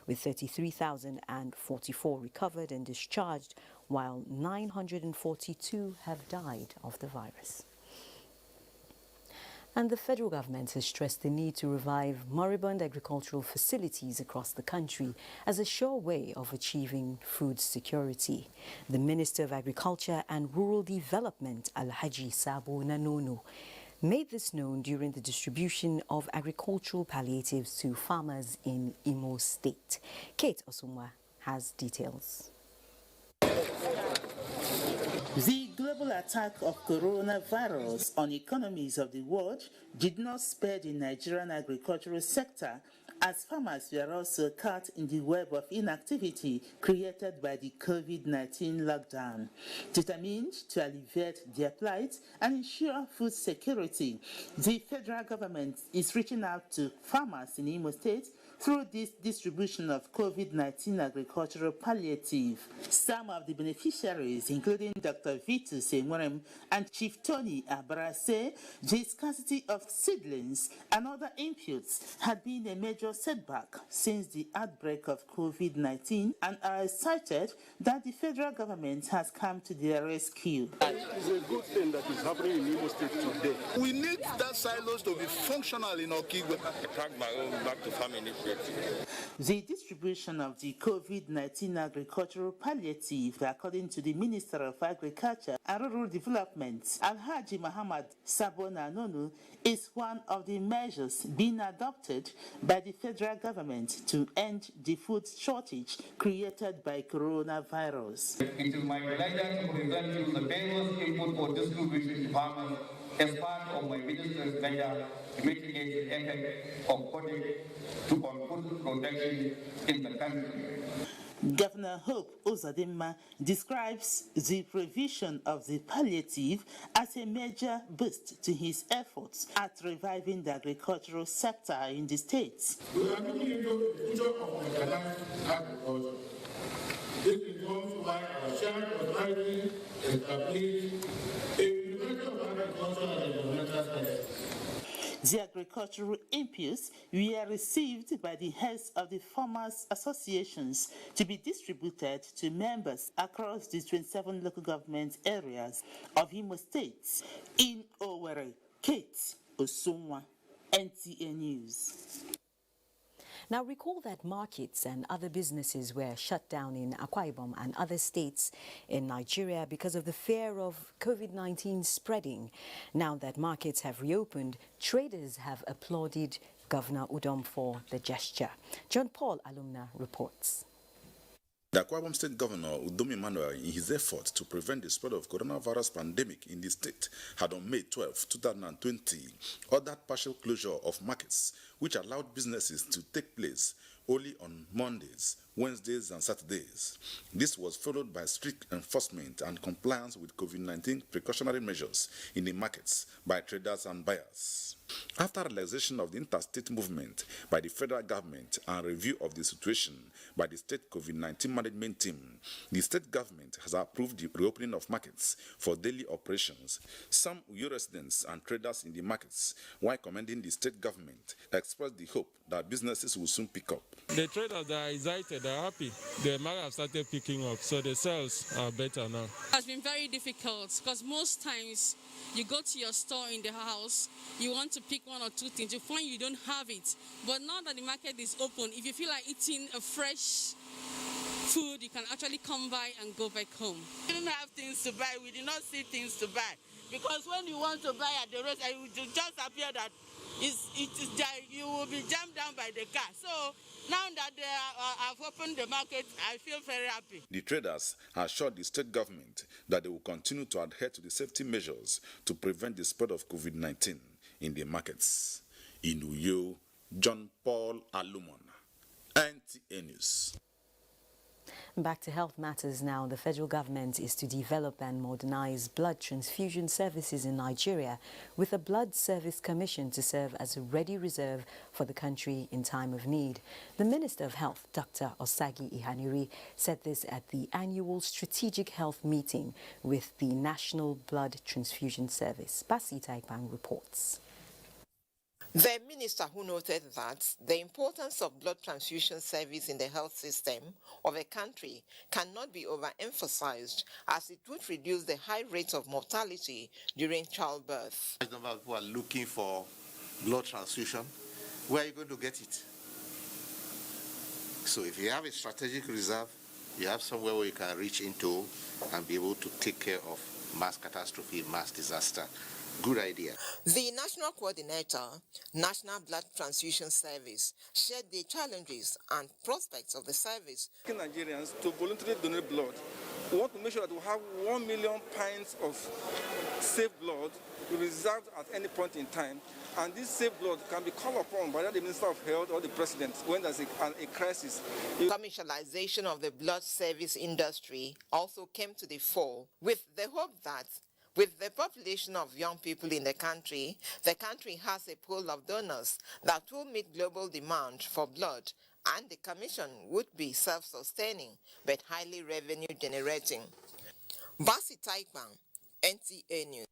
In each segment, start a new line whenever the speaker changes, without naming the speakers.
with 33,044 recovered and discharged, while 942 have died of the virus. And the federal government has stressed the need to revive moribund agricultural facilities across the country as a sure way of achieving food security. The Minister of Agriculture and Rural Development, Alhaji Sabo Nanono, made this known during the distribution of agricultural palliatives to farmers in Imo State. Kate Osumwa has details.
The global attack of coronavirus on economies of the world did not spare the Nigerian agricultural sector, as farmers were also caught in the web of inactivity created by the COVID-19 lockdown. Determined to alleviate their plight and ensure food security, the federal government is reaching out to farmers in Imo State through this distribution of COVID-19 agricultural palliative. Some of the beneficiaries, including Dr. Vitus Enwerem and Chief Tony Abara, say the scarcity of seedlings and other inputs had been a major setback since the outbreak of COVID-19 and are excited that the federal government has come to their rescue.
It is a good thing that is happening in Imo State today. We need that silos to be functional in Okigwe. Back to farming.
The distribution of the COVID-19 agricultural palliative, according to the Minister of Agriculture and Rural Development, Alhaji Muhammad Sabona Nonu, is one of the measures being adopted by the federal government to end the food shortage created by coronavirus.
It is my pleasure to present you the various input for distribution to farmers as part of my minister's measure to mitigate the effect of COVID on food production in the country.
Governor Hope Uzodimma describes the provision of the palliative as a major boost to his efforts at reviving the agricultural sector in the state.
We are looking into the future of mechanized agriculture. This involves why our shared authority established a University of Agriculture and Environmental Sciences.
The agricultural inputs were received by the heads of the farmers' associations to be distributed to members across the 27 local government areas of Imo State. In Owerri, Kate Osumwa, NTA News.
Now recall that markets and other businesses were shut down in Akwa Ibom and other states in Nigeria because of the fear of COVID-19 spreading. Now that markets have reopened, traders have applauded Governor Udom for the gesture. John Paul Alumna reports.
The Akwa Ibom State Governor Udom Emmanuel, in his effort to prevent the spread of coronavirus pandemic in the state, had on May 12, 2020, ordered partial closure of markets, which allowed businesses to take place only on Mondays, Wednesdays, and Saturdays. This was followed by strict enforcement and compliance with COVID-19 precautionary measures in the markets by traders and buyers. After relaxation of the interstate movement by the federal government and review of the situation by the state COVID-19 management team, the state government has approved the reopening of markets for daily operations. Some Uyo residents and traders in the markets, while commending the state government, expressed the hope that businesses will soon pick up.
The traders are excited, they're happy. The market have started picking up, so the sales are better now.
It has been very difficult because most times you go to your store in the house, you want to pick one or two things, you find you don't have it. But now that the market is open, if you feel like eating a fresh food, you can actually come by and go back home.
We didn't have things to buy, we did not see things to buy. Because when you want to buy at the roadside, it will just appear that you will be jammed down by the car. So now that they have opened the market, I feel very happy.
The traders assured the state government that they will continue to adhere to the safety measures to prevent the spread of COVID-19 in the markets. In Uyo, John Paul Alumon, NTA News.
Back to health matters now. The federal government is to develop and modernize blood transfusion services in Nigeria with a blood service commission to serve as a ready reserve for the country in time of need. The Minister of Health, Dr. Osagi Ihaniri, said this at the annual strategic health meeting with the National Blood Transfusion Service. Basi Taipang reports.
The minister, who noted that the importance of blood transfusion service in the health system of a country cannot be overemphasized, as it would reduce the high rate of mortality during childbirth.
A number of people are looking for blood transfusion. Where are you going to get it? So if you have a strategic reserve, you have somewhere where you can reach into and be able to take care of mass catastrophe, mass disaster. Good idea.
The national coordinator, National Blood Transfusion Service, shared the challenges and prospects of the service.
Nigerians to voluntarily donate blood. We want to make sure that we have 1 million pints of safe blood reserved at any point in time, and this safe blood can be called upon by the Minister of Health or the President when there's a crisis.
Commercialization of the blood service industry also came to the fore, with the hope that with the population of young people in the country has a pool of donors that will meet global demand for blood, and the commission would be self-sustaining but highly revenue-generating. Basi Taikpan, NTA News.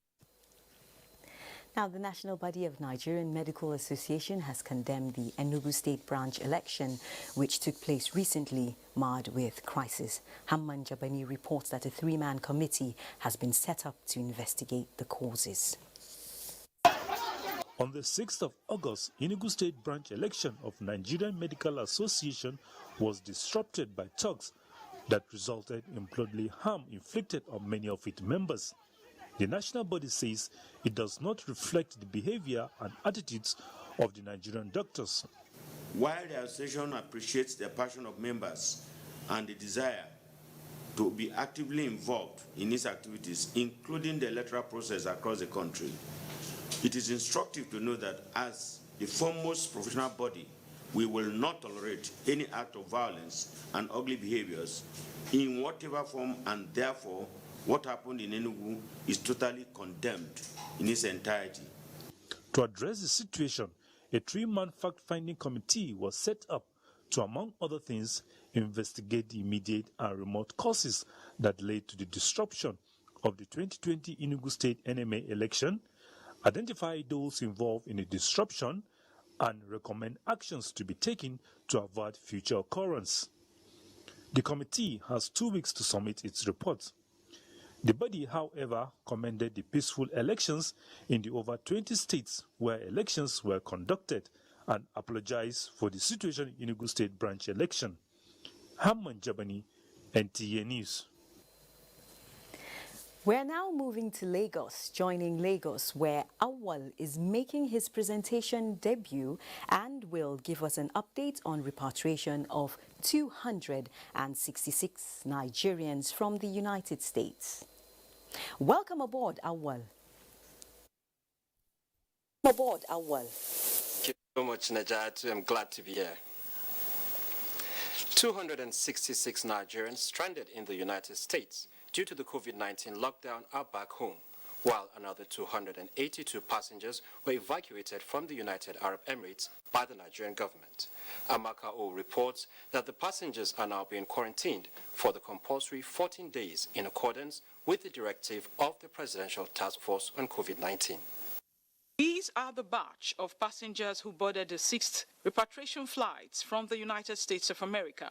Now, the national body of Nigerian Medical Association has condemned the Enugu State branch election, which took place recently, marred with crisis. Hamman Jabani reports that a three-man committee has been set up to investigate the causes.
On the 6th of August, Enugu State branch election of Nigerian Medical Association was disrupted by thugs that resulted in bloody harm inflicted on many of its members. The national body says it does not reflect the behavior and attitudes of the Nigerian doctors.
While the association appreciates the passion of members and the desire to be actively involved in its activities, including the electoral process across the country, it is instructive to know that as the foremost professional body, we will not tolerate any act of violence and ugly behaviors in whatever form, and therefore what happened in Enugu is totally condemned in its entirety.
To address the situation, a three-man fact-finding committee was set up to, among other things, investigate the immediate and remote causes that led to the disruption of the 2020 Enugu State NMA election, identify those involved in the disruption, and recommend actions to be taken to avoid future occurrence. The committee has 2 weeks to submit its report. The body, however, commended the peaceful elections in the over 20 states where elections were conducted and apologized for the situation in Enugu State branch election. Hamman Jabani, NTA News.
We're now moving to Lagos, joining Lagos, where Awal is making his presentation debut and will give us an update on repatriation of 266 Nigerians from the United States. Welcome aboard, Awal.
Thank you so much, Najat. I'm glad to be here. 266 Nigerians stranded in the United States due to the COVID-19 lockdown are back home, while another 282 passengers were evacuated from the United Arab Emirates by the Nigerian government. Amaka O reports that the passengers are now being quarantined for the compulsory 14 days in accordance with the directive of the Presidential Task Force on COVID-19.
These are the batch of passengers who boarded the 6th repatriation flights from the United States of America.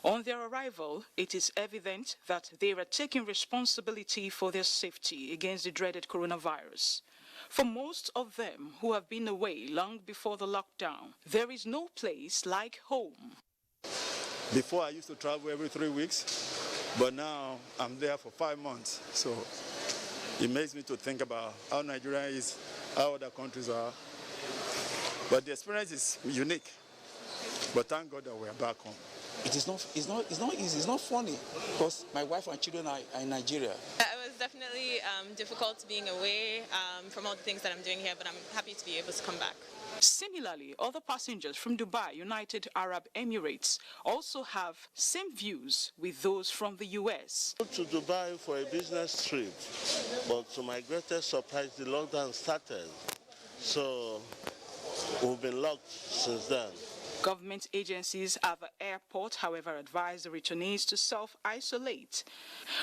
On their arrival, it is evident that they are taking responsibility for their safety against the dreaded coronavirus. For most of them who have been away long before the lockdown, there is no place like home.
Before I used to travel every 3 weeks, but now I'm there for 5 months. So it makes me to think about how Nigeria is, how other countries are. But the experience is unique. But thank God that we're back home.
It's not easy, it's not funny, because my wife and children are in Nigeria.
It was definitely difficult being away from all the things that I'm doing here, but I'm happy to be able to come back.
Similarly, other passengers from Dubai, United Arab Emirates, also have same views with those from the US.
I went to Dubai for a business trip, but to my greatest surprise, the lockdown started. So we've been locked since then.
Government agencies at the airport, however, advise the returnees to self-isolate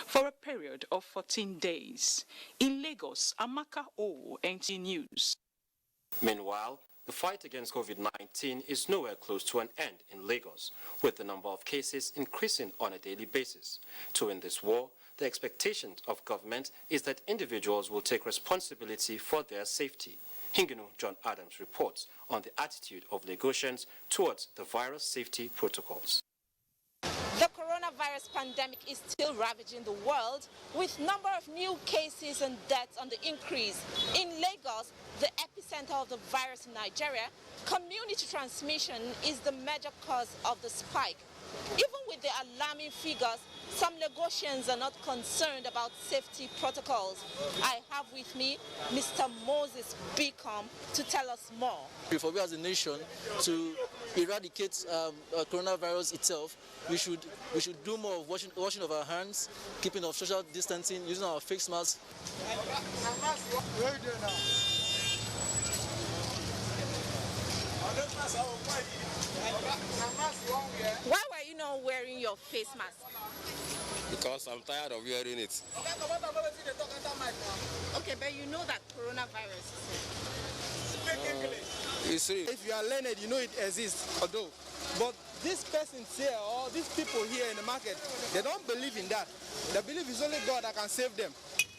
for a period of 14 days. In Lagos, Amaka O, NTA News.
Meanwhile, the fight against COVID-19 is nowhere close to an end in Lagos, with the number of cases increasing on a daily basis. To win this war, the expectation of government is that individuals will take responsibility for their safety. Hingino John Adams reports on the attitude of Lagosians towards the virus safety protocols.
The coronavirus pandemic is still ravaging the world, with number of new cases and deaths on the increase. In Lagos, the epicenter of the virus in Nigeria, community transmission is the major cause of the spike. Even with the alarming figures, some Lagosians are not concerned about safety protocols. I have with me Mr. Moses Bicom to tell us more.
For we as a nation to eradicate coronavirus itself, we should do more of washing of our hands, keeping of social distancing, using our face masks.
Why were you not wearing your face mask?
Because I'm tired of wearing it.
Okay, but you know that coronavirus
is real.
If you are learned, you know it exists, although. But these persons here, or these people here in the market, they don't believe in that. They believe it's only God that can save them.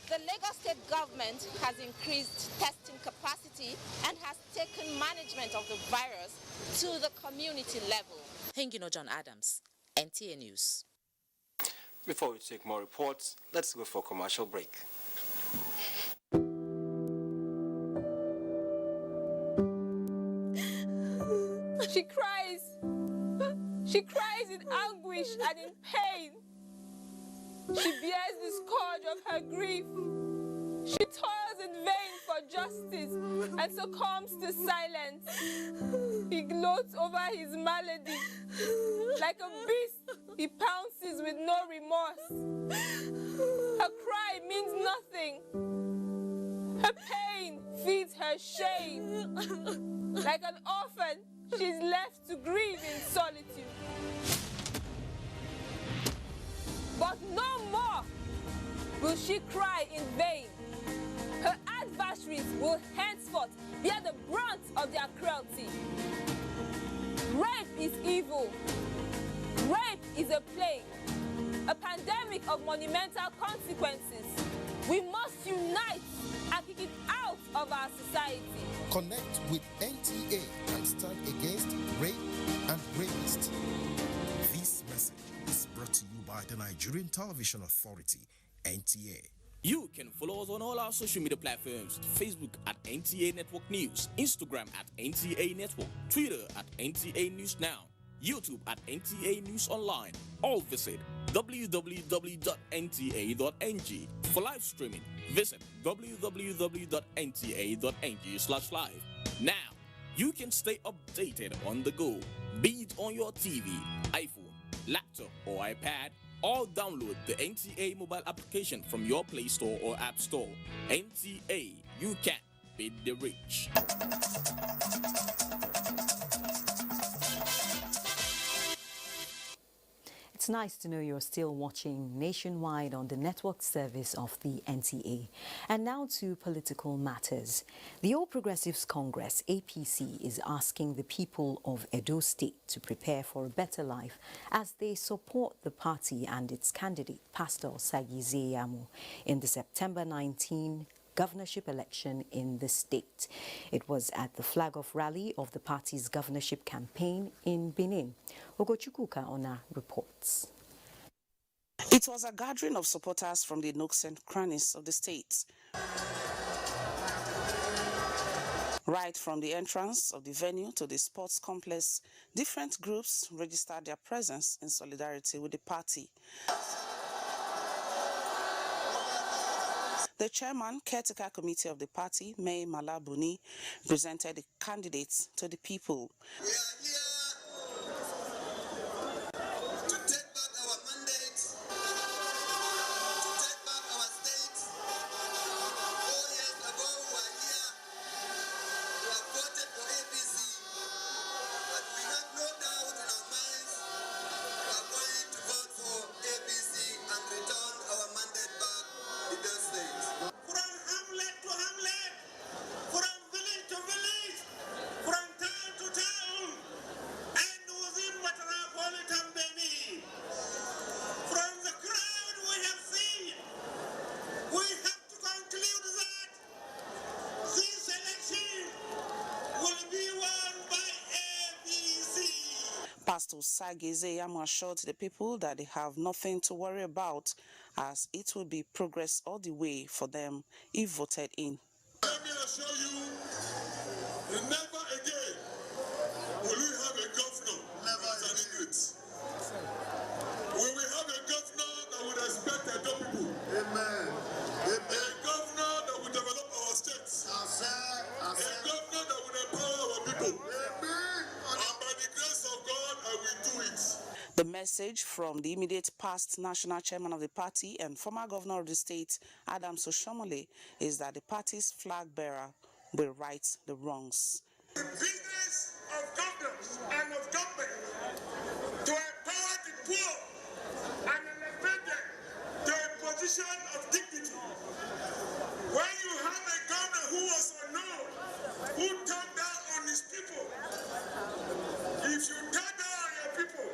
The Lagos state government has increased testing capacity and has taken management of the virus to the community level.
Hingino John Adams, NTA News.
Before we take more reports, let's go for a commercial break.
She cries. She cries in anguish and in pain. She bears the scourge of her grief. She toils in vain for justice and succumbs to silence. He gloats over his malady. Like a beast, he pounces with no remorse. Her cry means nothing. Her pain feeds her shame. Like an orphan, she's left to grieve in solitude. But no more will she cry in vain. Her adversaries will henceforth bear the brunt of their cruelty. Rape is evil. Rape is a plague, a pandemic of monumental consequences. We must unite and kick it out of our society.
Connect with NTA and stand against rape and rapists. This message is brought to you by the Nigerian Television Authority, NTA.
You can follow us on all our social media platforms: Facebook at NTA Network News, Instagram at NTA Network, Twitter at NTA News Now, YouTube at NTA News Online. Or visit www.nta.ng. For live streaming, visit www.nta.ng/live. Now, you can stay updated on the go, be it on your TV, iPhone, laptop, or iPad, or download the NTA mobile application from your Play Store or App Store. NTA, you can beat the rich.
It's nice to know you're still watching nationwide on the network service of the NTA. And now to political matters. The All Progressives Congress, APC, is asking the people of Edo State to prepare for a better life as they support the party and its candidate, Pastor Sagi Zeyamu, in the September 19 governorship election in the state. It was at the flag-off rally of the party's governorship campaign in Benin. Ogochukwuka Ona reports.
It was a gathering of supporters from the nooks and crannies of the state. Right from the entrance of the venue to the sports complex, different groups registered their presence in solidarity with the party. The chairman, caretaker committee of the party, May Malabuni, presented the candidates to the people.
We are here to take back our mandate, to take back our state. 4 years ago, we were here to have voted for APC, but we have no doubt in our minds we are going to vote for APC and return our mandate back to the state. From hamlet to hamlet, from village to village, from
Osage Izeyamo assured the people that they have nothing to worry about, as it will be progress all the way for them if voted in.
Let me assure you, never again will we have a governor as an English. We will have a governor that will respect the people. Amen. A governor that will develop our states. A governor that will empower our people. Amen. And by the grace of God, I will do it.
The message from the immediate past national chairman of the party and former governor of the state, Adams Oshomole, is that the party's flag bearer will right the wrongs.
The business of governors and of government to empower the poor and elevate them to a position of dignity. When you have a governor who was unknown, who turned down on his people, if you turn down on your people,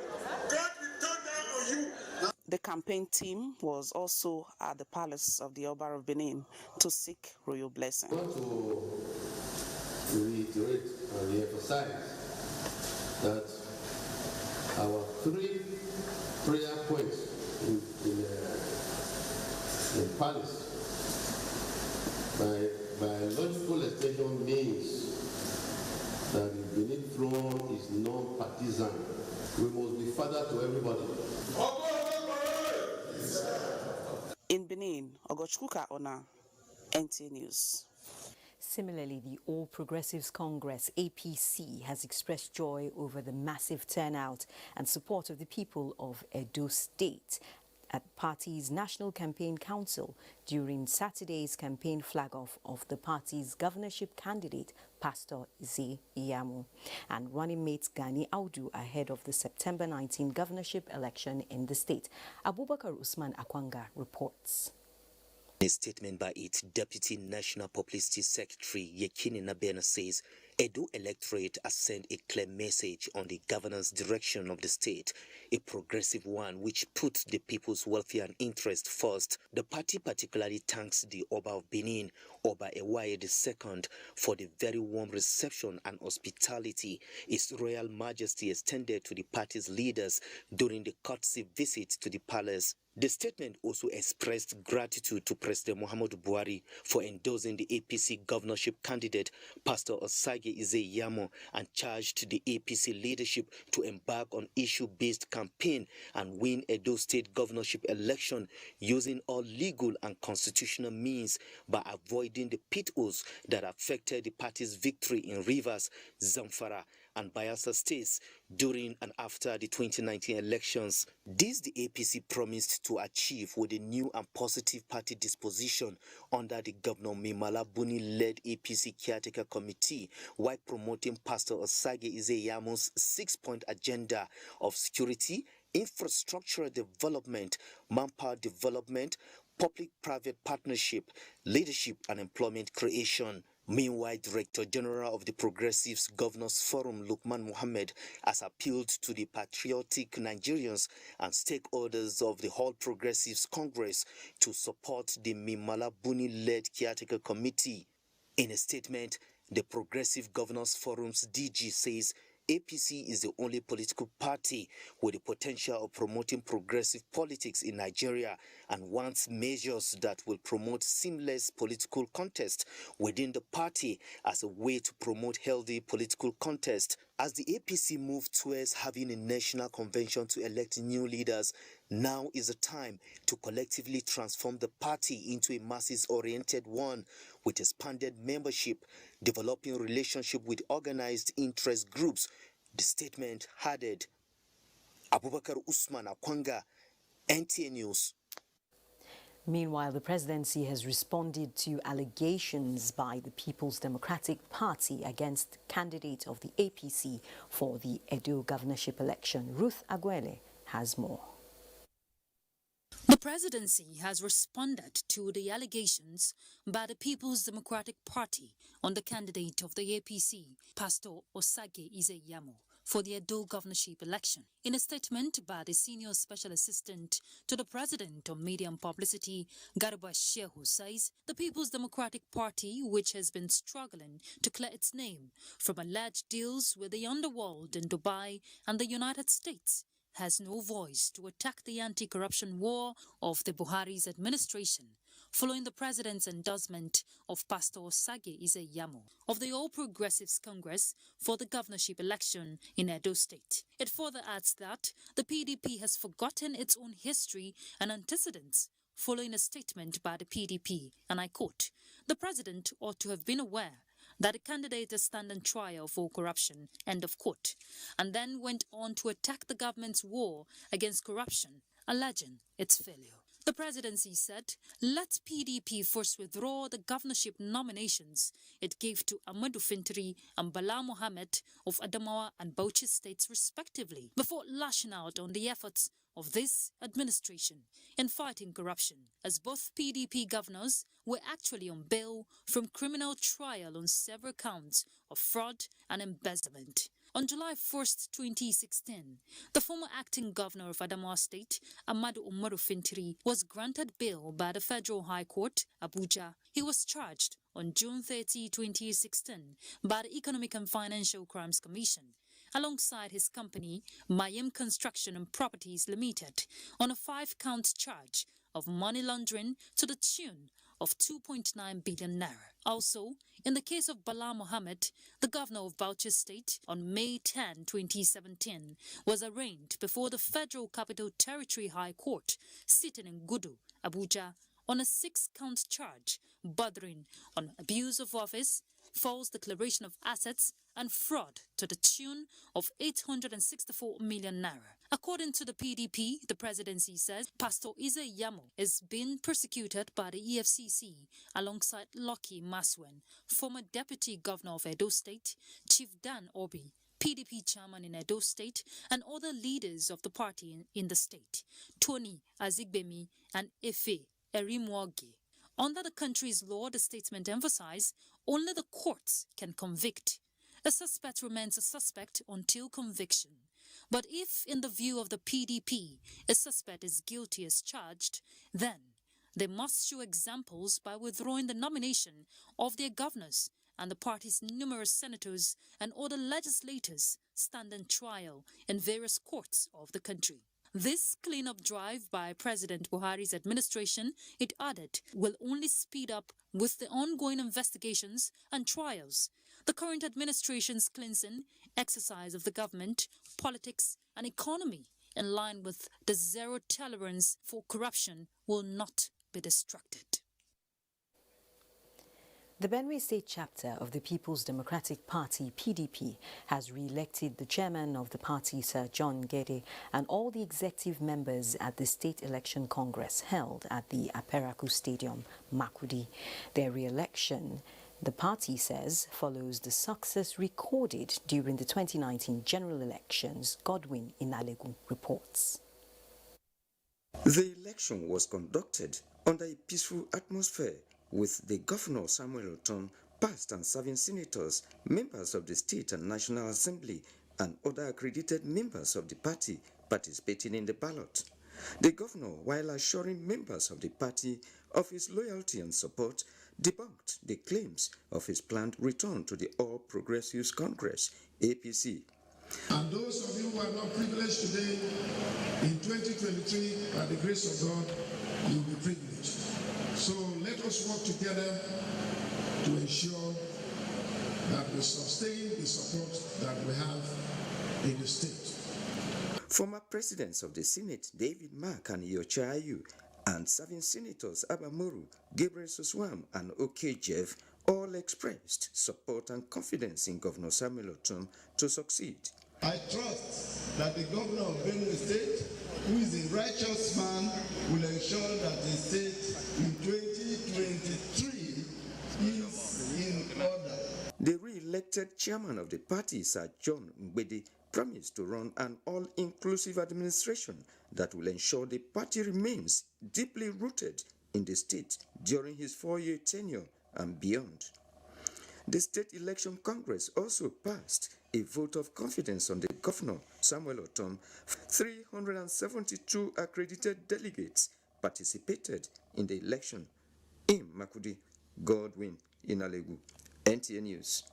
God will turn down on you.
The campaign team was also at the palace of the Oba of Benin to seek royal blessing.
I want to reiterate and re-emphasize that our 3 prayer points in the palace by logical extension means that the Benin throne is non-partisan. We must be father to everybody.
In Benin, Ogochkuka Ona, NTA News.
Similarly, the All Progressives Congress, APC, has expressed joy over the massive turnout and support of the people of Edo State at the party's National Campaign Council during Saturday's campaign flag-off of the party's governorship candidate, Pastor Ize Iyamo, and running mate Gani Audu ahead of the September 19 governorship election in the state. Abubakar Usman Akwanga reports.
In a statement by its Deputy National Publicity Secretary, Yekini Nabena, says Edo electorate has sent a clear message on the governance direction of the state, a progressive one which puts the people's welfare and interest first. The party particularly thanks the Oba of Benin, Oba Ewaye II, for the very warm reception and hospitality His Royal Majesty extended to the party's leaders during the courtesy visit to the palace. The statement also expressed gratitude to President Muhammadu Buhari for endorsing the APC governorship candidate, Pastor Osage Ize Iyamo, and charged the APC leadership to embark on issue-based campaign and win Edo State governorship election using all legal and constitutional means by avoiding the pitfalls that affected the party's victory in Rivers, Zamfara, and Bayelsa states during and after the 2019 elections. This the APC promised to achieve with a new and positive party disposition under the Governor Mimala Buni-led APC caretaker committee, while promoting Pastor Osage Ize Iyamo's 6-point agenda of security, infrastructural development, manpower development, public-private partnership, leadership and employment creation. Meanwhile, Director General of the Progressives Governors Forum, Lukman Mohammed, has appealed to the patriotic Nigerians and stakeholders of the All Progressives Congress to support the Mimala Buni-led caretaker committee. In a statement, the Progressive Governors Forum's DG says APC is the only political party with the potential of promoting progressive politics in Nigeria and wants measures that will promote seamless political contest within the party as a way to promote healthy political contest. As the APC moves towards having a national convention to elect new leaders, now is the time to collectively transform the party into a masses-oriented one with expanded membership, developing relationship with organized interest groups. The statement added. Abubakar Usman Akwanga, NTA News.
Meanwhile, the presidency has responded to allegations by the People's Democratic Party against candidate of the APC for the Edo governorship election. Ruth Aguele has more.
The presidency has responded to the allegations by the People's Democratic Party on the candidate of the APC, Pastor Osage Ize Iyamo, for the Edo governorship election. In a statement by the senior special assistant to the president on media and publicity, Garba Shehu says the People's Democratic Party, which has been struggling to clear its name from alleged deals with the underworld in Dubai and the United States, has no voice to attack the anti-corruption war of the Buhari's administration, following the president's endorsement of Pastor Sage Izeyamo of the All Progressives Congress for the governorship election in Edo State. It further adds that the PDP has forgotten its own history and antecedents, following a statement by the PDP, and I quote, "The president ought to have been aware that the candidate is standing trial for corruption," end of quote, and then went on to attack the government's war against corruption, alleging its failure. The presidency said, let PDP first withdraw the governorship nominations it gave to Ahmadu Fintiri and Bala Mohammed of Adamawa and Bauchi states respectively, before lashing out on the efforts of this administration in fighting corruption, as both PDP governors were actually on bail from criminal trial on several counts of fraud and embezzlement. On July 1st, 2016, the former acting governor of Adamawa State, Ahmadu Umaru Fintiri, was granted bail by the Federal High Court, Abuja. He was charged on June 30, 2016, by the Economic and Financial Crimes Commission, alongside his company, Mayem Construction and Properties Limited, on a 5-count charge of money laundering to the tune of 2.9 billion naira. Also, in the case of Bala Mohammed, the governor of Bauchi State, on May 10, 2017, was arraigned before the Federal Capital Territory High Court, sitting in Gudu, Abuja, on a 6-count charge bordering on abuse of office, false declaration of assets, and fraud to the tune of 864 million naira. According to the PDP, the presidency says Pastor Izeyamo is being persecuted by the EFCC alongside Lucky Maswen, former deputy governor of Edo State, Chief Dan Obi, PDP chairman in Edo State, and other leaders of the party in the state, Tony Azigbemi and Efe Erimwage. Under the country's law, the statement emphasized only the courts can convict. A suspect remains a suspect until conviction. But if, in the view of the PDP, a suspect is guilty as charged, then they must show examples by withdrawing the nomination of their governors and the party's numerous senators and other legislators standing trial in various courts of the country. This cleanup drive by President Buhari's administration, it added, will only speed up with the ongoing investigations and trials. The current administration's cleansing exercise of the government, politics and economy in line with the zero tolerance for corruption will not be distracted.
The Benue State chapter of the People's Democratic Party, PDP, has re-elected the chairman of the party, Sir John Gede, and all the executive members at the State Election Congress held at the Aperaku Stadium, Makurdi. Their re-election, the party says, follows the success recorded during the 2019 general elections, Godwin Inalegu reports.
The election was conducted under a peaceful atmosphere, with the Governor Samuel Sultan, past and serving senators, members of the State and National Assembly, and other accredited members of the party participating in the ballot. The Governor, while assuring members of the party of his loyalty and support, debunked the claims of his planned return to the All Progressives Congress, APC.
And those of you who are not privileged today, in 2023, by the grace of God, you will be privileged. So let us work together to ensure that we sustain the support that we have in the state.
Former presidents of the Senate, David Mark and Yocha Ayu, and serving senators Abamoru, Gabriel Soswam, and Okejev all expressed support and confidence in Governor Samuel Otom to succeed.
I trust that the governor of Benue State, who is a righteous man, will ensure that the state in 2023 is in order.
The re-elected chairman of the party, Sir John Mbedi, promised to run an all-inclusive administration that will ensure the party remains deeply rooted in the state during his 4-year tenure and beyond. The State Election Congress also passed a vote of confidence on the governor, Samuel Ortom. 372 accredited delegates participated in the election. In Makudi, Godwin Inalegu, NTA News.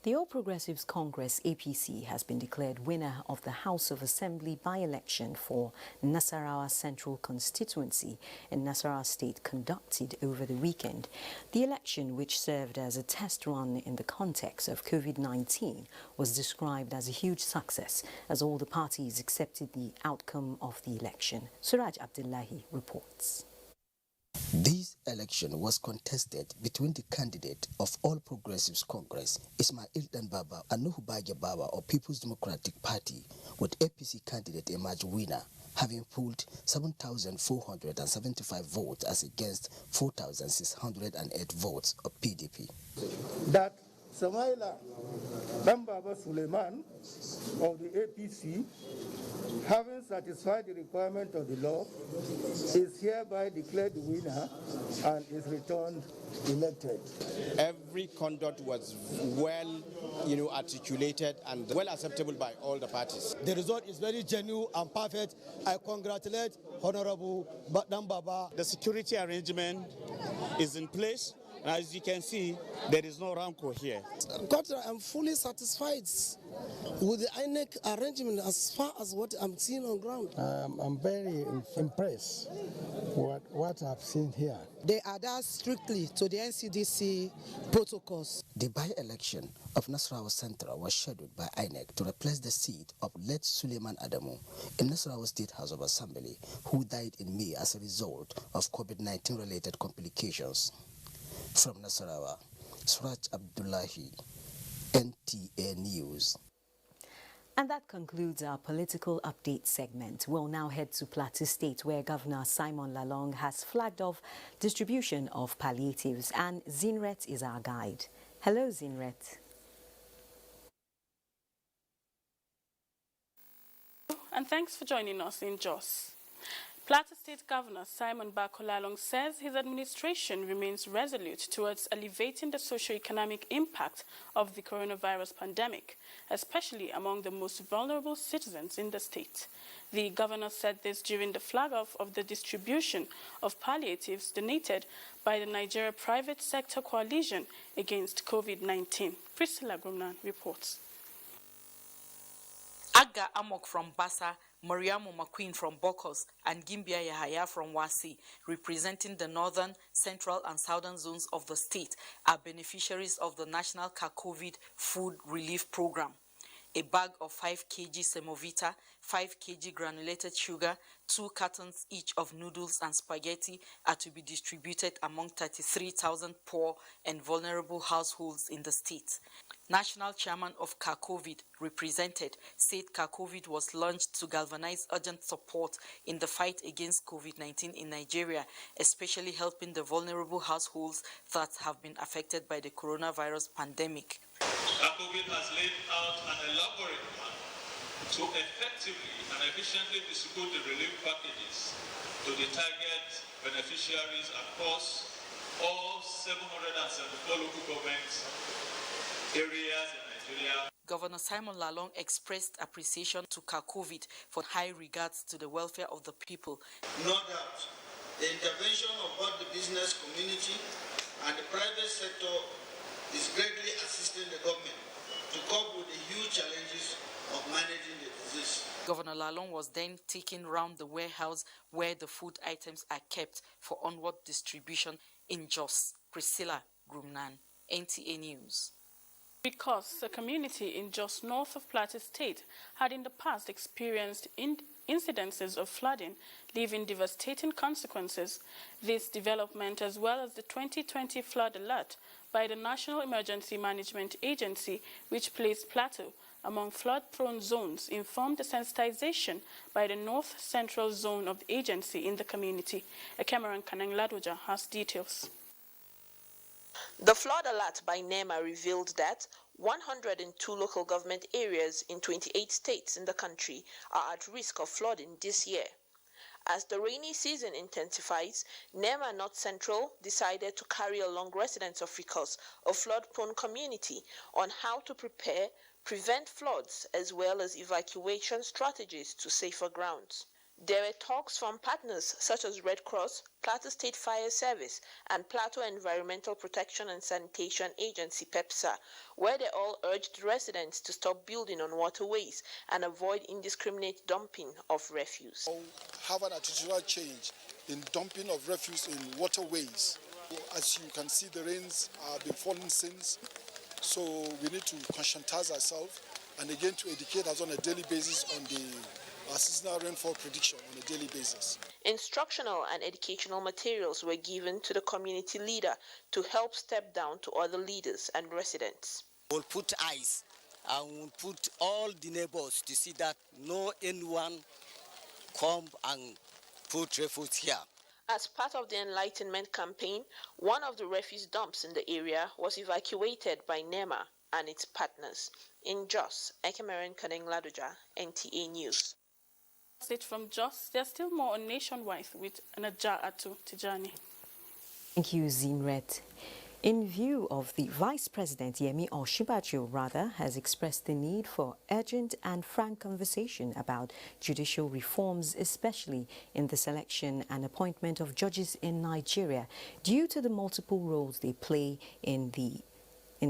The All Progressives Congress APC has been declared winner of the House of Assembly by-election for Nasarawa Central Constituency in Nasarawa State conducted over the weekend. The election, which served as a test run in the context of COVID-19, was described as a huge success as all the parties accepted the outcome of the election. Suraj Abdullahi reports.
This election was contested between the candidate of All Progressives Congress, Ismail Danbaba, and Nuhu Baja Baba of People's Democratic Party, with APC candidate emerged winner, having pulled 7,475 votes as against 4,608 votes of PDP.
That Samaila Danbaba Suleiman of the APC, having satisfied the requirement of the law, is hereby declared the winner and is returned elected.
Every conduct was well, articulated and well acceptable by all the parties.
The result is very genuine and perfect. I congratulate Honorable Danbaba.
The security arrangement is in place. As you can see, there is no rancor here.
I'm fully satisfied with the INEC arrangement as far as what I'm seeing on ground.
I'm very impressed with what I've seen here.
They adhere strictly to the NCDC protocols.
The by-election of Nasarawa Central was scheduled by INEC to replace the seat of late Suleiman Adamu in Nasarawa State House of Assembly, who died in May as a result of COVID-19 related complications. From Nasarawa, Suraj Abdullahi, NTA News.
And that concludes our political update segment. We'll now head to Plateau State, where Governor Simon Lalong has flagged off distribution of palliatives, and Zinret is our guide. Hello, Zinret.
And thanks for joining us in Jos. Plateau State Governor Simon Lalong says his administration remains resolute towards alleviating the socio-economic impact of the coronavirus pandemic, especially among the most vulnerable citizens in the state. The governor said this during the flag-off of the distribution of palliatives donated by the Nigeria Private Sector Coalition against COVID-19. Priscilla Grumnan reports.
Aga Amok from Bassa, Mariamu McQueen from Bokos, and Gimbia Yahaya from Wasi, representing the northern, central, and southern zones of the state, are beneficiaries of the National COVID Food Relief Program. A bag of 5 kg semovita, 5 kg granulated sugar, 2 cartons each of noodles and spaghetti are to be distributed among 33,000 poor and vulnerable households in the state. National Chairman of CACOVID represented said CACOVID was launched to galvanize urgent support in the fight against COVID-19 in Nigeria, especially helping the vulnerable households that have been affected by the coronavirus pandemic.
CACOVID has laid out an elaborate plan to effectively and efficiently distribute the relief packages to the target beneficiaries across all 774 local governments areas in Nigeria.
Governor Simon Lalong expressed appreciation to CACOVID for high regards to the welfare of the people.
No doubt, the intervention of both the business community and the private sector is greatly assisting the government to cope with the huge challenges of managing the disease.
Governor Lalong was then taken round the warehouse where the food items are kept for onward distribution in Jos. Priscilla Grumnan, NTA News.
Because the community in Jos north of Plateau State had in the past experienced incidences of flooding, leaving devastating consequences, this development, as well as the 2020 flood alert by the National Emergency Management Agency, which placed Plateau among flood-prone zones, informed the sensitization by the North Central Zone of the agency in the community. Cameron Kanang Ladoja has details.
The flood alert by NEMA revealed that 102 local government areas in 28 states in the country are at risk of flooding this year. As the rainy season intensifies, NEMA North Central decided to carry along residents of Rikos, a flood-prone community, on how to prepare, prevent floods, as well as evacuation strategies to safer grounds. There were talks from partners such as Red Cross, Plateau State Fire Service, and Plateau Environmental Protection and Sanitation Agency (PEPSA), where they all urged residents to stop building on waterways and avoid indiscriminate dumping of refuse.
Have an attitudinal change in dumping of refuse in waterways. As you can see, the rains have been falling since, so we need to conscientize ourselves and again to educate us on a daily basis on the seasonal rainfall prediction on a daily basis.
Instructional and educational materials were given to the community leader to help step down to other leaders and residents.
We'll put eyes and we'll put all the neighbors to see that no anyone come and put refuse here.
As part of the Enlightenment campaign, one of the refuse dumps in the area was evacuated by NEMA and its partners. In Jos, Ekemeren Kaneng-Ladoja, NTA News.
That's it from Jos. There's still more on Nationwide with Naja'atu Tijani.
Thank you, Zinret. In view of the Vice President, Yemi Osinbajo, has expressed the need for urgent and frank conversation about judicial reforms, especially in the selection and appointment of judges in Nigeria, due to the multiple roles they play in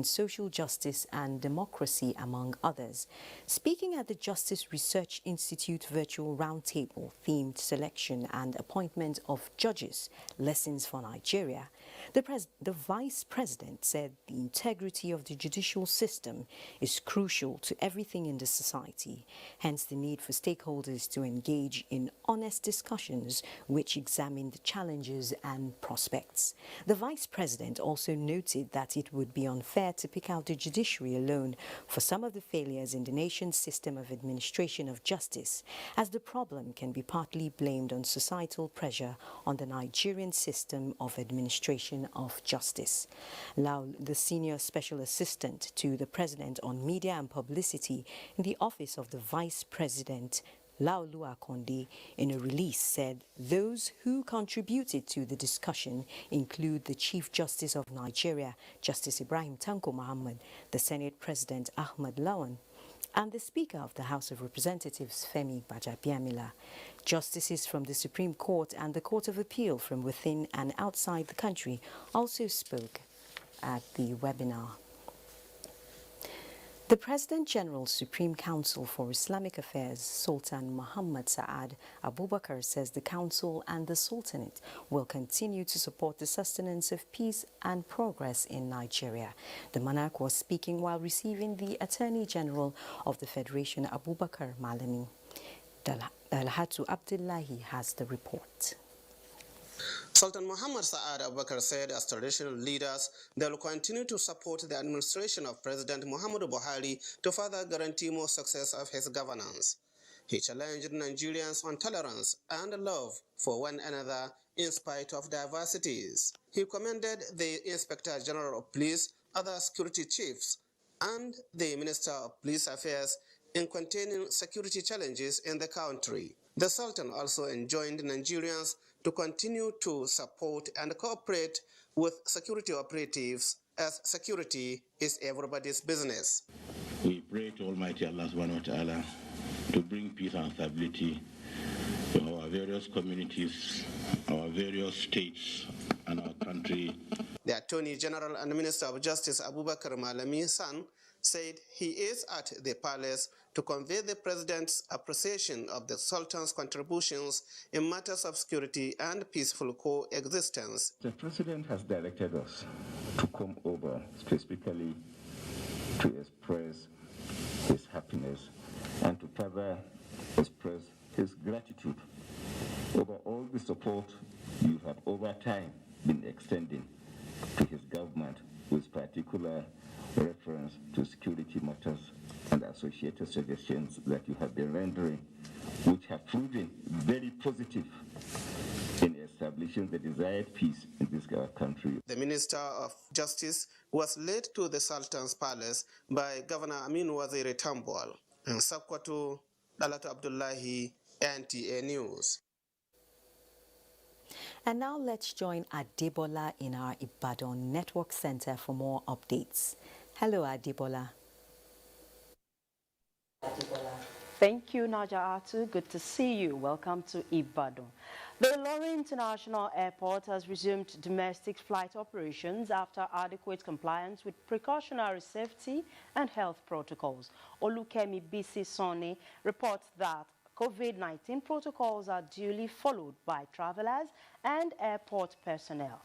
social justice and democracy, among others. Speaking at the Justice Research Institute Virtual Roundtable themed Selection and Appointment of Judges, Lessons for Nigeria, the Vice President said the integrity of the judicial system is crucial to everything in the society, hence the need for stakeholders to engage in honest discussions which examine the challenges and prospects. The Vice President also noted that it would be unfair to pick out the judiciary alone for some of the failures in the nation's system of administration of justice, as the problem can be partly blamed on societal pressure on the Nigerian system of administration of justice. Lau, the Senior Special Assistant to the President on Media and Publicity in the Office of the Vice President, Laolu Akonde, in a release said those who contributed to the discussion include the Chief Justice of Nigeria, Justice Ibrahim Tanko Muhammad, the Senate President Ahmad Lawan, and the Speaker of the House of Representatives, Femi Gbajabiamila. Justices from the Supreme Court and the Court of Appeal from within and outside the country also spoke at the webinar. The President General Supreme Council for Islamic Affairs, Sultan Muhammad Saad Abubakar, says the Council and the Sultanate will continue to support the sustenance of peace and progress in Nigeria. The monarch was speaking while receiving the Attorney General of the Federation, Abubakar Malami. Dalhatu Abdullahi has the report.
Sultan Muhammad Saad Abubakar said as traditional leaders, they will continue to support the administration of President Muhammadu Buhari to further guarantee more success of his governance. He challenged Nigerians on tolerance and love for one another in spite of diversities. He commended the Inspector General of Police, other security chiefs, and the Minister of Police Affairs in containing security challenges in the country. The Sultan also enjoined Nigerians to continue to support and cooperate with security operatives, as security is everybody's business.
We pray to Almighty Allah subhanahu wa ta'ala to bring peace and stability to our various communities, our various states, and our country.
The Attorney General and Minister of Justice Abubakar Malami's son said he is at the palace to convey the President's appreciation of the Sultan's contributions in matters of security and peaceful coexistence.
The President has directed us to come over specifically to express his happiness and to further express his gratitude over all the support you have over time been extending to his government, with particular reference to security matters and associated suggestions that you have been rendering, which have proven very positive in establishing the desired peace in this country.
The Minister of Justice was led to the Sultan's palace by Governor Aminu Waziri Tambuwal. In Sakkwato, Dalhatu Abdullahi, NTA News.
And now let's join Adebola in our Ibadan Network Center for more updates. Hello, Adebola.
Thank you, Naja Atu. Good to see you. Welcome to Ibadan. The Ilorin International Airport has resumed domestic flight operations after adequate compliance with precautionary safety and health protocols. Olukemi Bisi Soni reports that COVID-19 protocols are duly followed by travelers and airport personnel.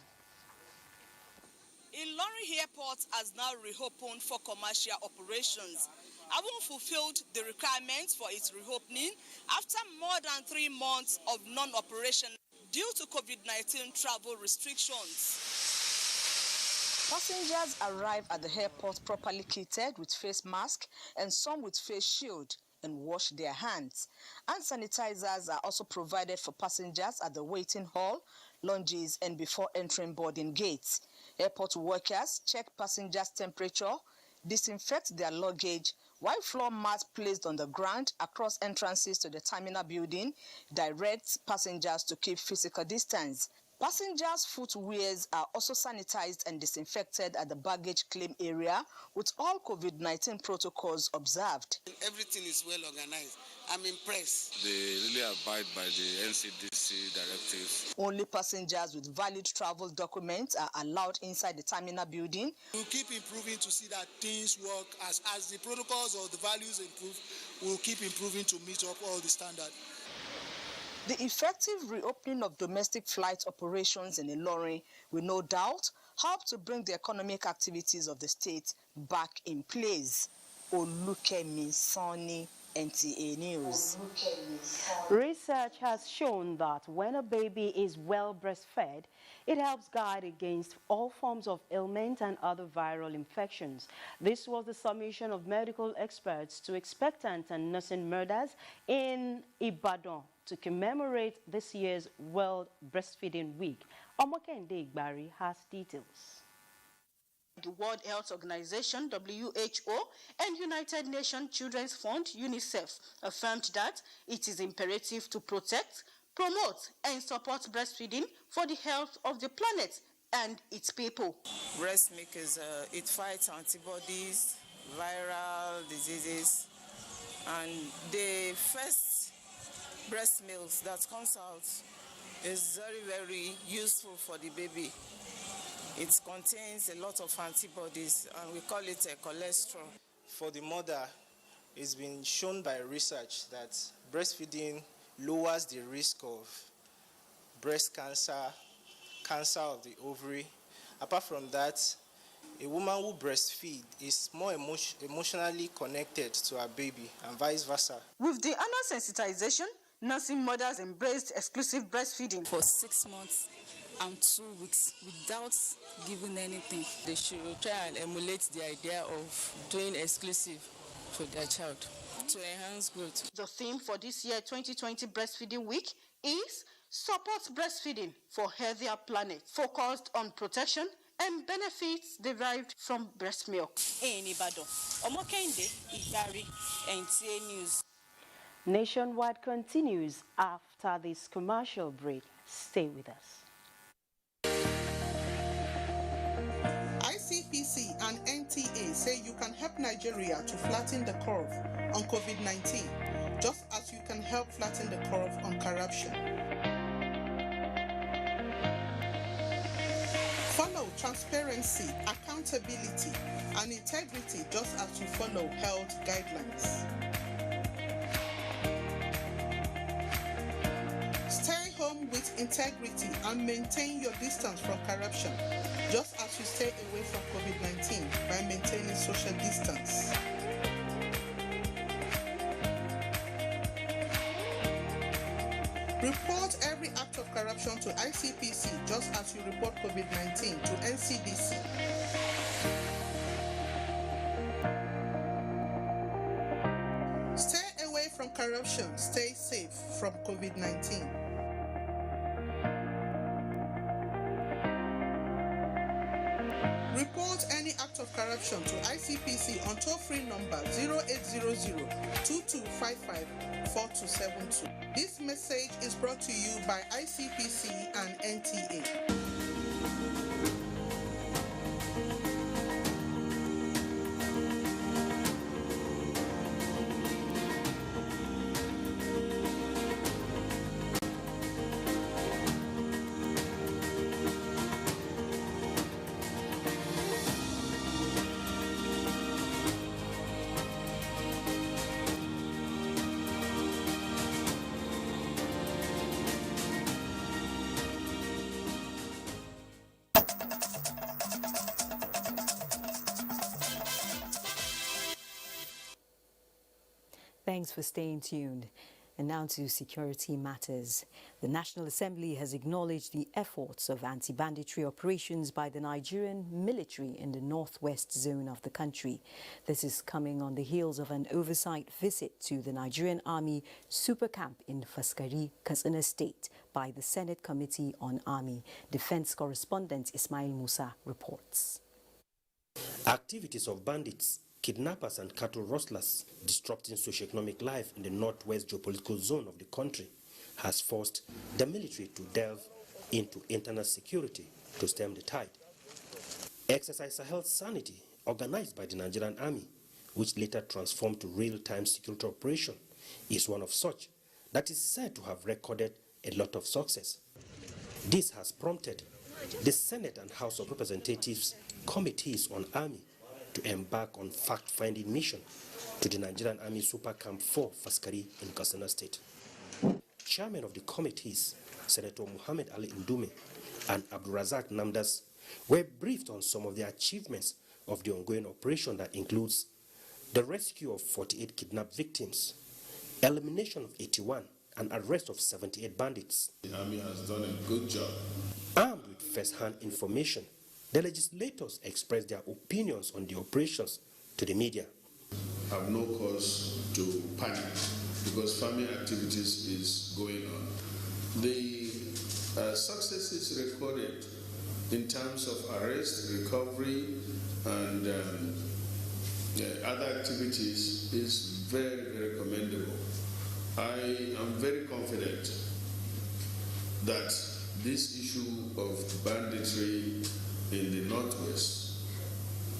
Ilorin Airport has now reopened for commercial operations, having fulfilled the requirements for its reopening after more than 3 months of non-operation due to COVID-19 travel restrictions. Passengers arrive at the airport properly kitted with face mask and some with face shield and wash their hands. Hand sanitizers are also provided for passengers at the waiting hall, lounges and before entering boarding gates. Airport workers check passengers' temperature, disinfect their luggage, while floor mats placed on the ground across entrances to the terminal building directs passengers to keep physical distance. Passengers' footwears are also sanitized and disinfected at the baggage claim area with all COVID-19 protocols observed.
Everything is well organized. I'm impressed.
They really abide by the NCDC directives.
Only passengers with valid travel documents are allowed inside the terminal building.
We'll keep improving to see that things work as the protocols or the values improve. We'll keep improving to meet up all the standards.
The effective reopening of domestic flight operations in Ilorin will no doubt help to bring the economic activities of the state back in place. Olukemi Sani, NTA News.
Research has shown that when a baby is well breastfed, it helps guard against all forms of ailment and other viral infections. This was the submission of medical experts to expectant and nursing mothers in Ibadan to commemorate this year's World Breastfeeding Week. Omokende Igbari has details.
The World Health Organization, WHO, and United Nations Children's Fund, UNICEF, affirmed that it is imperative to protect, promote, and support breastfeeding for the health of the planet and its people.
Breast milk it fights antibodies, viral diseases, and the first breast milk that comes out is very, very useful for the baby. It contains a lot of antibodies, and we call it a cholesterol.
For the mother, it's been shown by research that breastfeeding lowers the risk of breast cancer, cancer of the ovary. Apart from that, a woman who breastfeeds is more emotionally connected to her baby and vice versa.
With the annual sensitization, nursing mothers embraced exclusive breastfeeding
for 6 months and 2 weeks without giving anything. They should try and emulate the idea of doing exclusive for their child to enhance growth.
The theme for this year 2020 Breastfeeding Week is Support Breastfeeding for Healthier Planet, focused on protection and benefits derived from breast milk. In Ibadan, Omokende Igbari, NTA News.
Nationwide continues after this commercial break. Stay with us.
ICPC and NTA say you can help Nigeria to flatten the curve on COVID-19, just as you can help flatten the curve on corruption. Follow transparency, accountability, and integrity just as you follow health guidelines. Stay home with integrity and maintain your distance from corruption, just as you stay away from COVID-19 by maintaining social distance. Report every act of corruption to ICPC, just as you report COVID-19 to NCDC. Stay away from corruption. Stay safe from COVID-19. Report any act of corruption to ICPC on toll-free number 0800-2255-4272. This message is brought to you by ICPC and NTA.
Thanks for staying tuned. And now to security matters. The National Assembly has acknowledged the efforts of anti-banditry operations by the Nigerian military in the northwest zone of the country. This is coming on the heels of an oversight visit to the Nigerian Army Super Camp in Faskari, Katsina State by the Senate Committee on Army. Defense correspondent Ismail Musa reports.
Activities of bandits, kidnappers and cattle rustlers disrupting socio-economic life in the northwest geopolitical zone of the country has forced the military to delve into internal security to stem the tide. Exercise Sahel Sanity, organized by the Nigerian Army, which later transformed to real-time security operation, is one of such that is said to have recorded a lot of success. This has prompted the Senate and House of Representatives Committees on Army to embark on fact-finding mission to the Nigerian Army Super Camp 4 Faskari in Katsina State. Chairman of the committees, Senator Muhammad Ali Ndume and Abdulrazak Namdas, were briefed on some of the achievements of the ongoing operation that includes the rescue of 48 kidnapped victims, elimination of 81 and arrest of 78 bandits.
The Army has done a good job.
Armed with first-hand information, the legislators expressed their opinions on the operations to the media.
I have no cause to panic because farming activities is going on. The successes recorded in terms of arrest, recovery, and other activities is very, very commendable. I am very confident that this issue of banditry in the northwest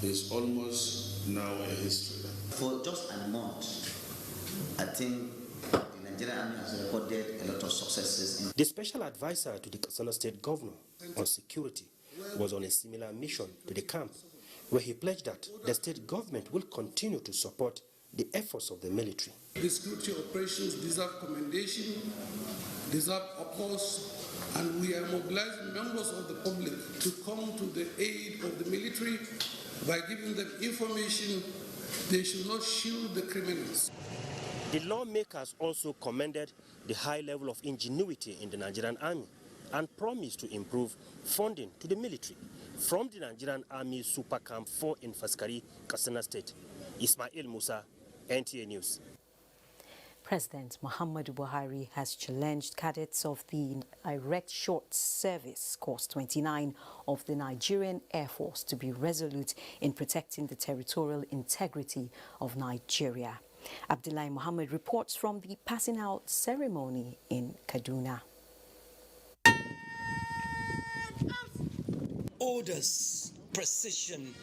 is almost now a history.
For just a month, I think the Nigerian Army has recorded a lot of successes.
The special advisor to the Katsina State Governor on security was on a similar mission to the camp, where he pledged that the state government will continue to support the efforts of the military.
The security operations deserve commendation, deserve applause, and we are mobilizing members of the public to come to the aid of the military by giving them information. They should not shield the criminals.
The lawmakers also commended the high level of ingenuity in the Nigerian Army and promised to improve funding to the military. From the Nigerian Army Super Camp 4 in Faskari, Katsina State, Ismail Musa, NTA News.
President Muhammadu Buhari has challenged cadets of the Direct Short Service Course 29 of the Nigerian Air Force to be resolute in protecting the territorial integrity of Nigeria. Abdullahi Muhammad reports from the passing out ceremony in Kaduna.
Orders, precision,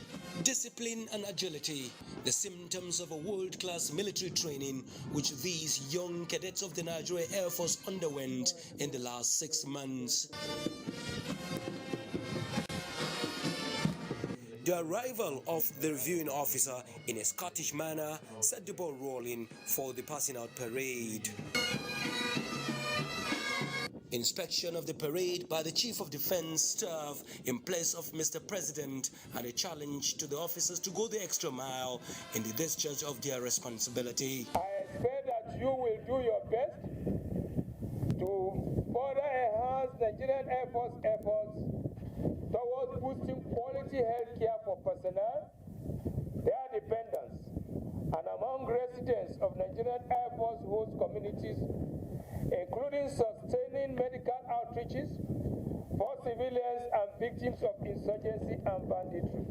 discipline and agility, the symptoms of a world-class military training which these young cadets of the Nigerian Air Force underwent in the last 6 months. The arrival of the reviewing officer in a Scottish manner set the ball rolling for the passing out parade. Inspection of the parade by the Chief of Defense Staff in place of Mr. President and a challenge to the officers to go the extra mile in the discharge of their responsibility.
I expect that you will do your best to further enhance Nigerian Air Force efforts towards boosting quality health care for personnel, their dependents, and among residents of Nigerian Air Force host communities, including sustaining medical outreaches for civilians and victims of insurgency and banditry.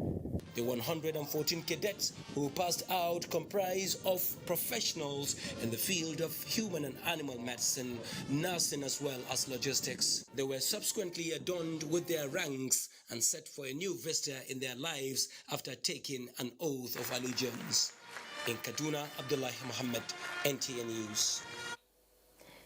The 114 cadets who passed out comprise of professionals in the field of human and animal medicine, nursing as well as logistics. They were subsequently adorned with their ranks and set for a new vista in their lives after taking an oath of allegiance. In Kaduna, Abdullahi Muhammad, NTA News.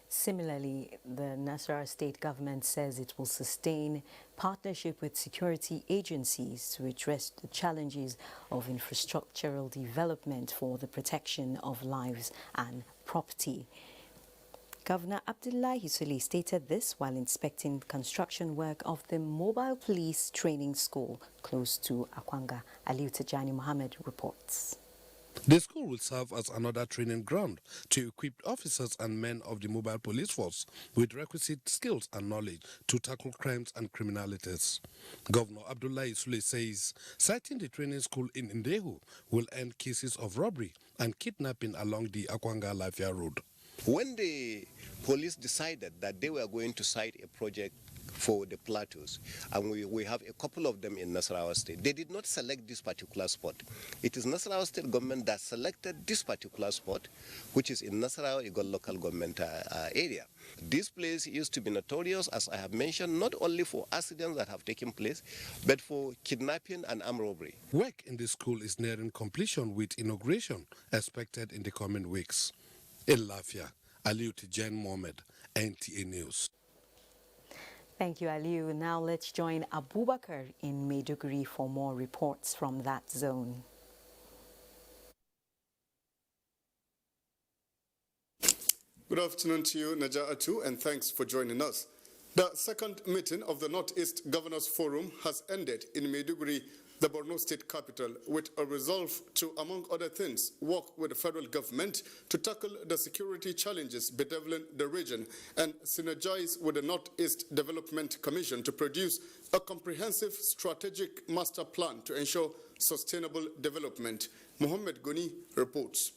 Similarly, the Nasarawa state government says it will sustain partnership with security agencies to address the challenges of infrastructural development for the protection of lives and property. Governor Abdullahi Sule stated this while inspecting construction work of the Mobile Police Training School close to Akwanga. Aliu Tajani Mohammed reports.
The school will serve as another training ground to equip officers and men of the mobile police force with requisite skills and knowledge to tackle crimes and criminalities. Governor Abdullahi Sule says citing the training school in Ndehu will end cases of robbery and kidnapping along the Akwanga-Lafia road.
When the police decided that they were going to site a project for the plateaus, and we have a couple of them in Nasarawa State, they did not select this particular spot. It is Nasarawa State government that selected this particular spot, which is in Nasarawa Igor local government area. This place used to be notorious, as I have mentioned, not only for accidents that have taken place, but for kidnapping and armed robbery.
Work in the school is nearing completion with inauguration expected in the coming weeks. In Lafia, Aliu Tijan Mohamed, NTA News.
Thank you, Aliu. Now let's join Abubakar in Maiduguri for more reports from that zone.
Good afternoon to you, Naja'atu, and thanks for joining us. The second meeting of the Northeast Governors Forum has ended in Maiduguri, the Borno state capital, with a resolve to, among other things, work with the federal government to tackle the security challenges bedeviling the region and synergize with the Northeast Development Commission to produce a comprehensive strategic master plan to ensure sustainable development. Mohammed Goni reports.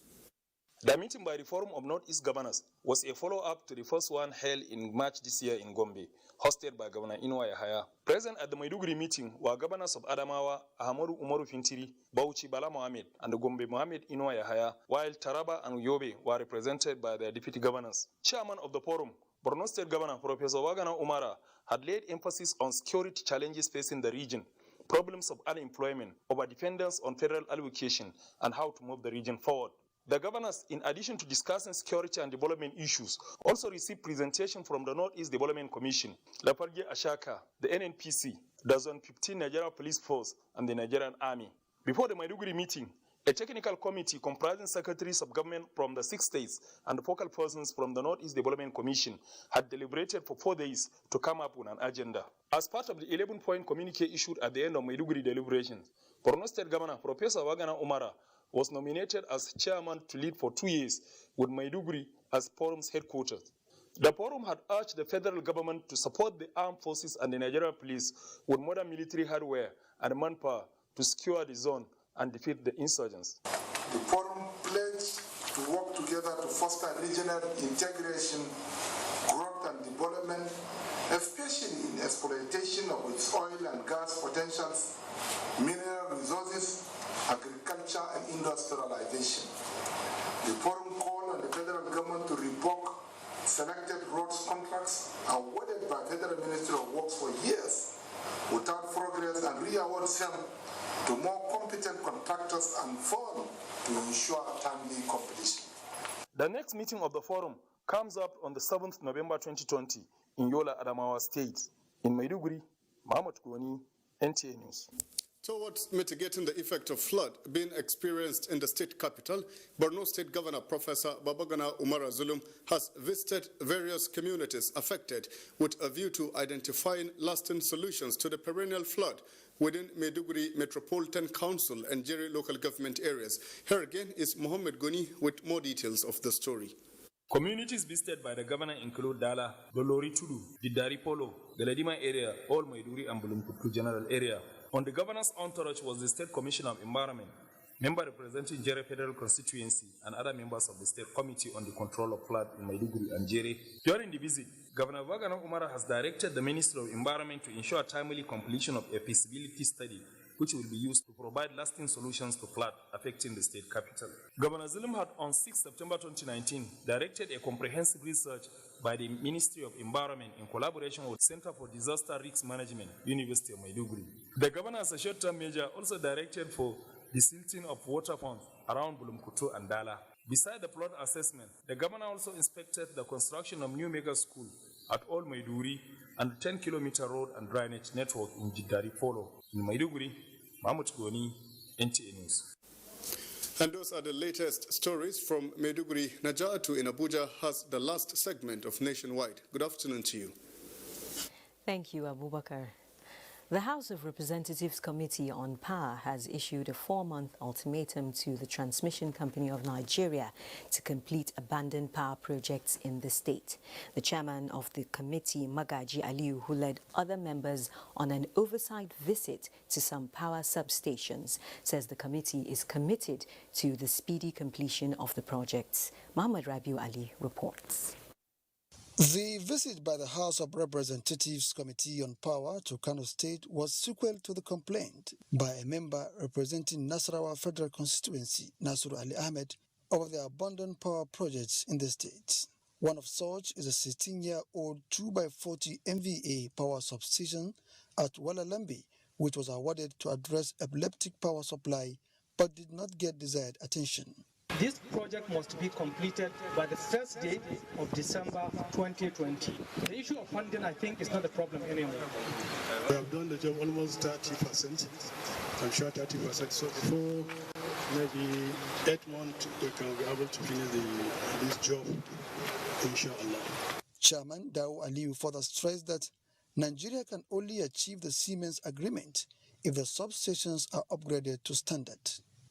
The meeting by the Forum of Northeast Governors was a follow-up to the first one held in March this year in Gombe, hosted by Governor Inuwa Yahaya. Present at the Maiduguri meeting were governors of Adamawa, Ahmadu Umaru Fintiri, Bauchi Bala Mohammed, and Gombe Mohammed Inuwa Yahaya, while Taraba and Yobe were represented by their deputy governors. Chairman of the forum, Borno State Governor Professor Wagana Umara, had laid emphasis on security challenges facing the region, problems of unemployment, over-dependence on federal allocation, and how to move the region forward. The governors, in addition to discussing security and development issues, also received presentation from the Northeast Development Commission, Lafarge Ashaka, the NNPC, the Zone 15 Nigerian Police Force, and the Nigerian Army. Before the Maiduguri meeting, a technical committee comprising secretaries of government from the 6 states and focal persons from the Northeast Development Commission had deliberated for 4 days to come up with an agenda. As part of the 11-point communique issued at the end of Maiduguri deliberations, Borno State Governor Professor Wagana Umara was nominated as chairman to lead for 2 years, with Maiduguri as forum's headquarters. The forum had urged the federal government to support the armed forces and the Nigerian police with modern military hardware and manpower to secure the zone and defeat the insurgents.
The forum pledged to work together to foster regional integration, growth and development, especially in exploitation of its oil and gas potentials, mineral resources, agriculture and industrialization. The forum called on the federal government to revoke selected roads contracts awarded by Federal Ministry of Works for years without progress and re-award them to more competent contractors and firms to ensure timely completion.
The next meeting of the forum comes up on the 7th November 2020 in Yola, Adamawa State. In Maiduguri, Mahmoud Goni, NTA News.
Towards mitigating the effect of flood being experienced in the state capital, Borno State Governor Professor Babagana Umara Zulum has visited various communities affected with a view to identifying lasting solutions to the perennial flood within Maiduguri Metropolitan Council and Jere local government areas. Here again is Mohammed Goni with more details of the story.
Communities visited by the governor include Dala, Dolori Tudu, Didari Polo, the Ledima area, All Maiduguri and Bulumkutu General area. On the governor's entourage was the State Commissioner of Environment, member representing Jere Federal Constituency, and other members of the State Committee on the Control of Flood in Maiduguri and Jere. During the visit, Governor Wagana Umara has directed the Ministry of Environment to ensure timely completion of a feasibility study, which will be used to provide lasting solutions to flood affecting the state capital. Governor Zulum had on 6 September 2019 directed a comprehensive research by the Ministry of Environment in collaboration with Center for Disaster Risk Management, University of Maiduguri. The governor, as a short-term measure, also directed for the silting of water ponds around Bulumkutu and Dala. Beside the flood assessment, the governor also inspected the construction of new mega school at All Maiduguri and the 10-kilometer road and drainage network in Jidari Polo. In Maiduguri, Mahmoud Goni, NTA News.
And those are the latest stories from Maiduguri. Naja'atu in Abuja has the last segment of Nationwide. Good afternoon to you.
Thank you, Abubakar. The House of Representatives Committee on Power has issued a 4-month ultimatum to the Transmission Company of Nigeria to complete abandoned power projects in the state. The chairman of the committee, Magaji Aliyu, who led other members on an oversight visit to some power substations, says the committee is committed to the speedy completion of the projects. Muhammad Rabiu Ali reports.
The visit by the House of Representatives Committee on Power to Kano State was sequel to the complaint by a member representing Nasarawa Federal Constituency, Nasru Ali Ahmed, over the abandoned power projects in the state. One of such is a 16-year-old 2x40 MVA power substation at Walalambi, which was awarded to address epileptic power supply but did not get desired attention.
This project must be completed by the first day of December 2020. The issue of funding, I think, is not a problem anymore.
We have done the job almost 30%. I'm sure 30%. So before maybe 8 months, we can be able to finish this job, inshallah.
Chairman Dao Aliyu further stressed that Nigeria can only achieve the Siemens agreement if the substations are upgraded to standard.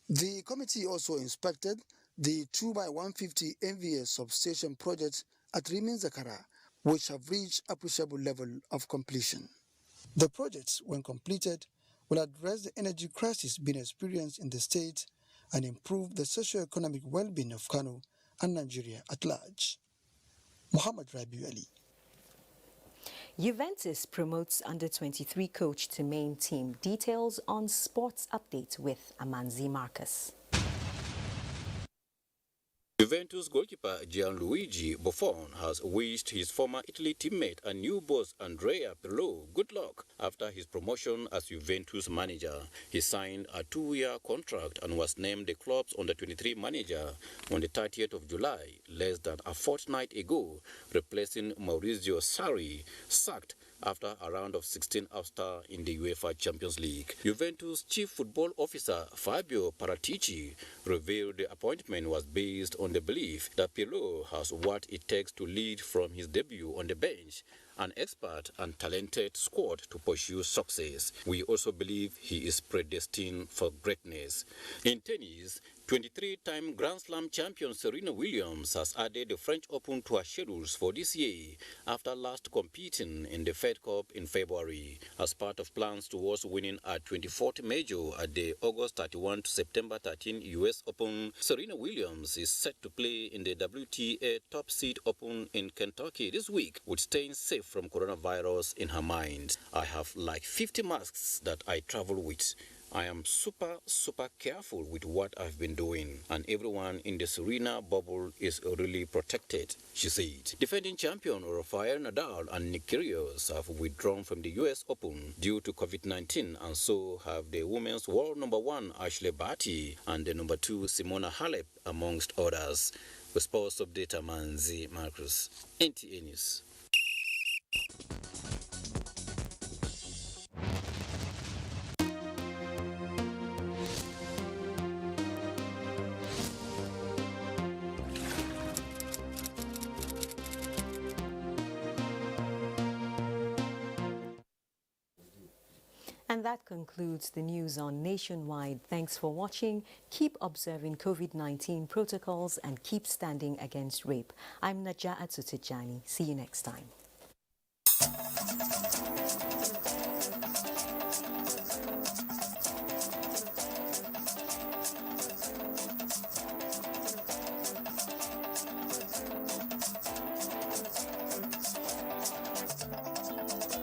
The committee also inspected the 2x150 MVA substation projects at Rimin Zakara, which have reached appreciable level of completion. The projects, when completed, will address the energy crisis being experienced in the state and improve the socio-economic well-being of Kano and Nigeria at large. Muhammad Rabiu Ali.
Juventus promotes under-23 coach to main team. Details on Sports Update with Amanzi Marcus.
Juventus goalkeeper Gianluigi Buffon has wished his former Italy teammate and new boss Andrea Pirlo good luck after his promotion as Juventus manager. He signed a 2-year contract and was named the club's under-23 manager on the 30th of July, less than a fortnight ago, replacing Maurizio Sarri, sacked after a round of 16 ouster in the UEFA Champions League. Juventus chief football officer Fabio Paratici revealed the appointment was based on the belief that Pirlo has what it takes to lead from his debut on the bench, an expert and talented squad to pursue success. We also believe he is predestined for greatness. In tennis, 23-time Grand Slam champion Serena Williams has added the French Open to her schedules for this year after last competing in the Fed Cup in February. As part of plans towards winning her 24th major at the August 31 to September 13 US Open, Serena Williams is set to play in the WTA Top Seed Open in Kentucky this week, with staying safe from coronavirus in her mind. I have like 50 masks that I travel with. I am super careful with what I've been doing, and everyone in the Serena bubble is really protected, she said. Defending champion Rafael Nadal and Nick Kyrgios have withdrawn from the US Open due to COVID-19, and so have the women's world number 1 Ashley Barty and the number 2 Simona Halep, amongst others. The Sports Update, Manzi Marcus, NTA News.
And that concludes the news on Nationwide. Thanks for watching. Keep observing COVID-19 protocols and keep standing against rape. I'm Naja'atu Tijani. See you next time.